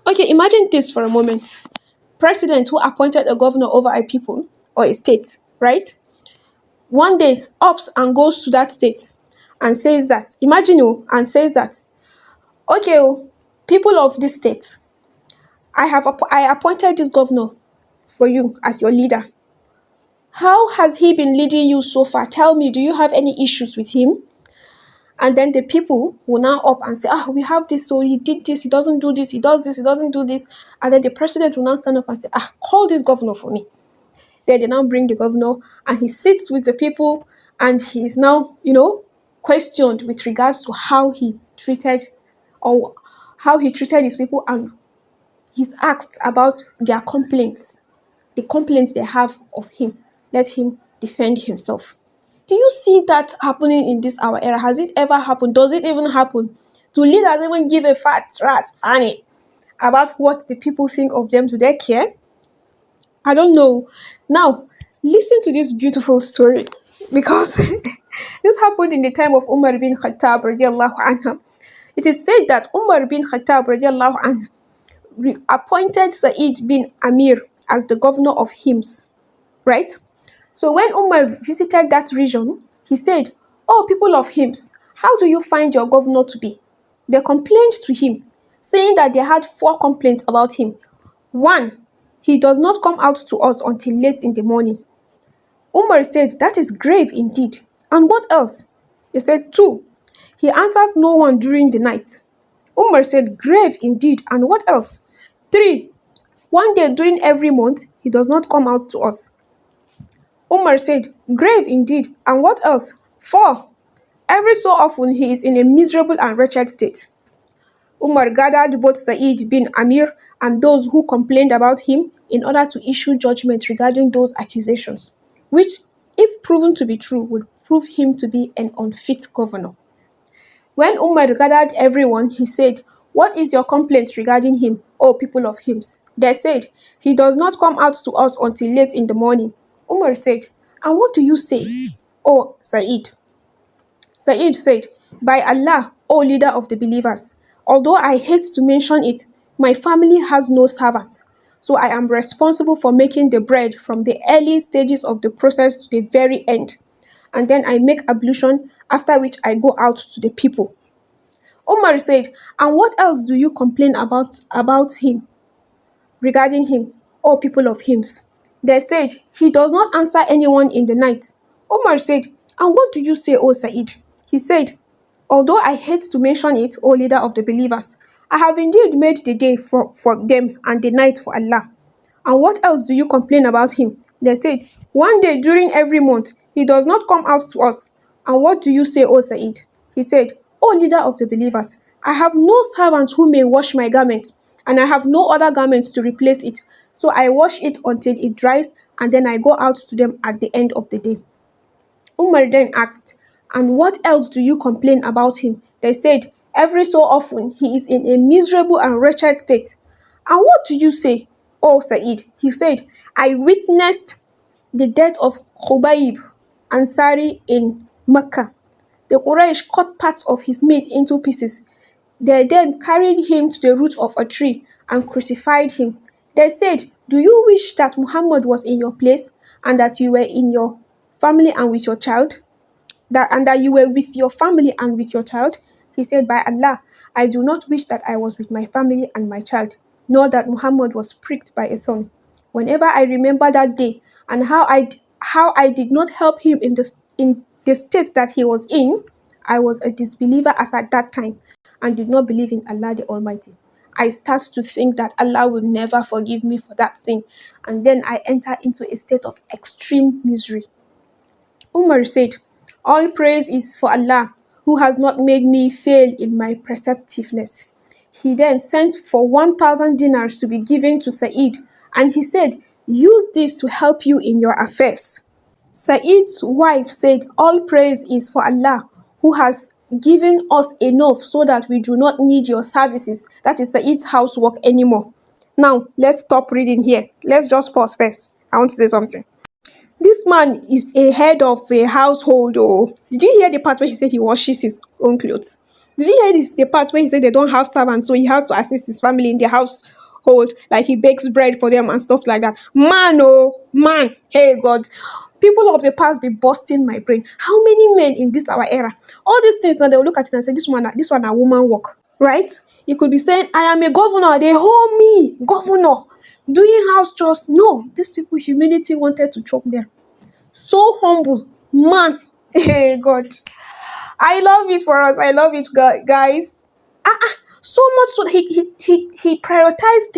Okay, imagine this for a moment. President who appointed a governor over a people or a state, right? One day ups and goes to that state and says that, imagine you, and says that, okay, people of this state, I appointed this governor for you as your leader. How has he been leading you so far? Tell me, do you have any issues with him? And then the people will now up and say, we have this, so he did this, he doesn't do this, he does this, he doesn't do this. And then the president will now stand up and say, call this governor for me. Then they now bring the governor and he sits with the people and he is now, questioned with regards to how he treated his people, and he's asked about their complaints, the complaints they have of him. Let him defend himself. Do you see that happening in this our era? Has it ever happened? Does it even happen? Do leaders even give a fanny about what the people think of them? Do they care? I don't know. Now, listen to this beautiful story, because this happened in the time of Umar bin Khattab radiallahu anhu. It is said that Umar bin Khattab radiallahu anhu appointed Saeed bin Amir as the governor of Hims, right? So when Umar visited that region, he said, people of Hims, how do you find your governor to be? They complained to him, saying that they had 4 complaints about him. 1, he does not come out to us until late in the morning. Umar said, that is grave indeed. And what else? They said, 2, he answers no one during the night. Umar said, grave indeed. And what else? 3, one day during every month, he does not come out to us. Umar said, grave indeed. And what else? 4, every so often he is in a miserable and wretched state. Umar gathered both Saeed bin Amir and those who complained about him in order to issue judgment regarding those accusations, which, if proven to be true, would prove him to be an unfit governor. When Umar gathered everyone, he said, what is your complaint regarding him, O people of Hims? They said, he does not come out to us until late in the morning. Umar said, and what do you say, O Saeed? Saeed said, by Allah, O leader of the believers, although I hate to mention it, my family has no servants, so I am responsible for making the bread from the early stages of the process to the very end. And then I make ablution, after which I go out to the people. Umar said, and what else do you complain about him, regarding him, O people of Hims? They said, he does not answer anyone in the night. Umar said, and what do you say, O Saeed? He said, although I hate to mention it, O leader of the believers, I have indeed made the day for them and the night for Allah. And what else do you complain about him? They said, one day during every month, he does not come out to us. And what do you say, O Saeed? He said, O leader of the believers, I have no servants who may wash my garment, and I have no other garments to replace it. So I wash it until it dries, and then I go out to them at the end of the day. Umar then asked, and what else do you complain about him? They said, every so often he is in a miserable and wretched state. And what do you say, O Saeed? He said, I witnessed the death of Khubayb Ansari in Mecca. The Quraysh cut parts of his meat into pieces. They then carried him to the root of a tree and crucified him. They said, do you wish that Muhammad was in your place, and that you were in your family and with your child? That you were with your family and with your child? He said, by Allah, I do not wish that I was with my family and my child, nor that Muhammad was pricked by a thorn. Whenever I remember that day and how I did not help him in the state that he was in, I was a disbeliever as at that time and did not believe in Allah the Almighty. I start to think that Allah will never forgive me for that sin, and then I enter into a state of extreme misery. Umar said, all praise is for Allah, who has not made me fail in my perceptiveness. He then sent for 1,000 dinars to be given to Saeed, and he said, use this to help you in your affairs. Saeed's wife said, all praise is for Allah, who has given us enough so that we do not need your services, that is Saeed's housework, anymore. Now, let's stop reading here. Let's just pause first. I want to say something. This man is a head of a household. Oh, did you hear the part where he said he washes his own clothes? Did you hear the part where he said they don't have servants, so he has to assist his family in their household, like he bakes bread for them and stuff like that? Man, oh man, hey God. People of the past be busting my brain. How many men in this our era? All these things now they will look at it and say, this one a woman work, right? You could be saying, I am a governor, they hold me, governor, doing house chores. No, these people humility wanted to choke them. So humble, man. Hey God. I love it for us. I love it, guys. So much so that he prioritized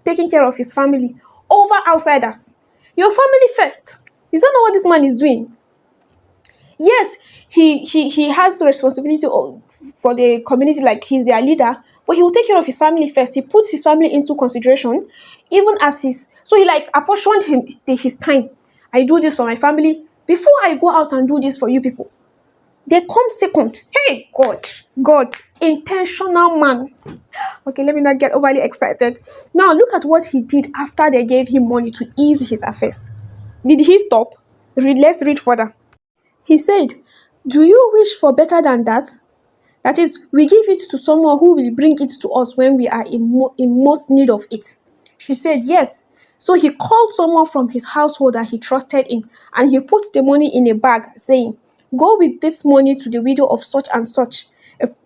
taking care of his family over outsiders. Your family first. Is that not what this man is doing? Yes, he has responsibility for the community, like he's their leader, but he will take care of his family first. He puts his family into consideration, even as he like apportioned his time. I do this for my family before I go out and do this for you people. They come second. Hey, God, intentional man. Okay, let me not get overly excited. Now, look at what he did after they gave him money to ease his affairs. Did he stop? Let's read further. He said, do you wish for better than that? That is, we give it to someone who will bring it to us when we are in most need of it. She said, yes. So he called someone from his household that he trusted in, and he put the money in a bag, saying, go with this money to the widow of such and such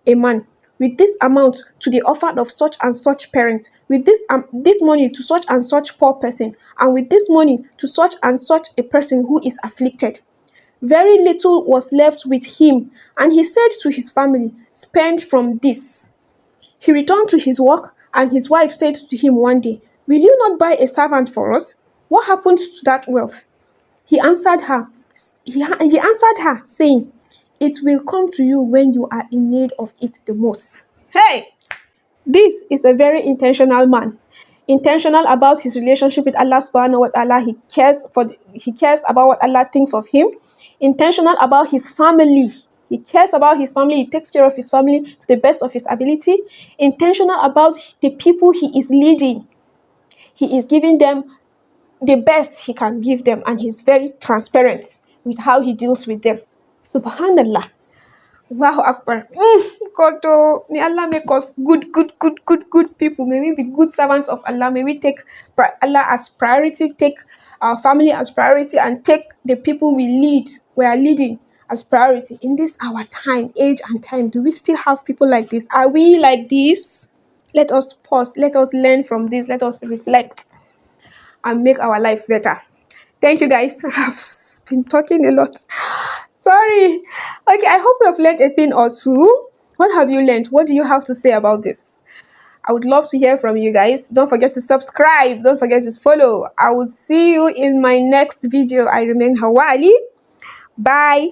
a man, with this amount to the orphan of such and such parents, with this money to such and such poor person, and with this money to such and such a person who is afflicted. Very little was left with him, and he said to his family, spend from this. He returned to his work, and his wife said to him one day, will you not buy a servant for us? What happened to that wealth? He answered her, saying, it will come to you when you are in need of it the most. Hey, this is a very intentional man. Intentional about his relationship with Allah subhanahu wa ta'ala. He cares about what Allah thinks of him. Intentional about his family. He cares about his family. He takes care of his family to the best of his ability. Intentional about the people he is leading. He is giving them the best he can give them, and he's very transparent with how he deals with them. Subhanallah. Allahu Akbar. God, oh, may Allah make us good people. May we be good servants of Allah. May we take Allah as priority, take our family as priority, and take the people we are leading as priority. In this our time, age and time, do we still have people like this? Are we like this? Let us pause. Let us learn from this. Let us reflect and make our life better. Thank you, guys. I've been talking a lot. Sorry. Okay, I hope you have learned a thing or two. What have you learned? What do you have to say about this? I would love to hear from you guys. Don't forget to subscribe. Don't forget to follow. I will see you in my next video. I remain Hawali. Bye.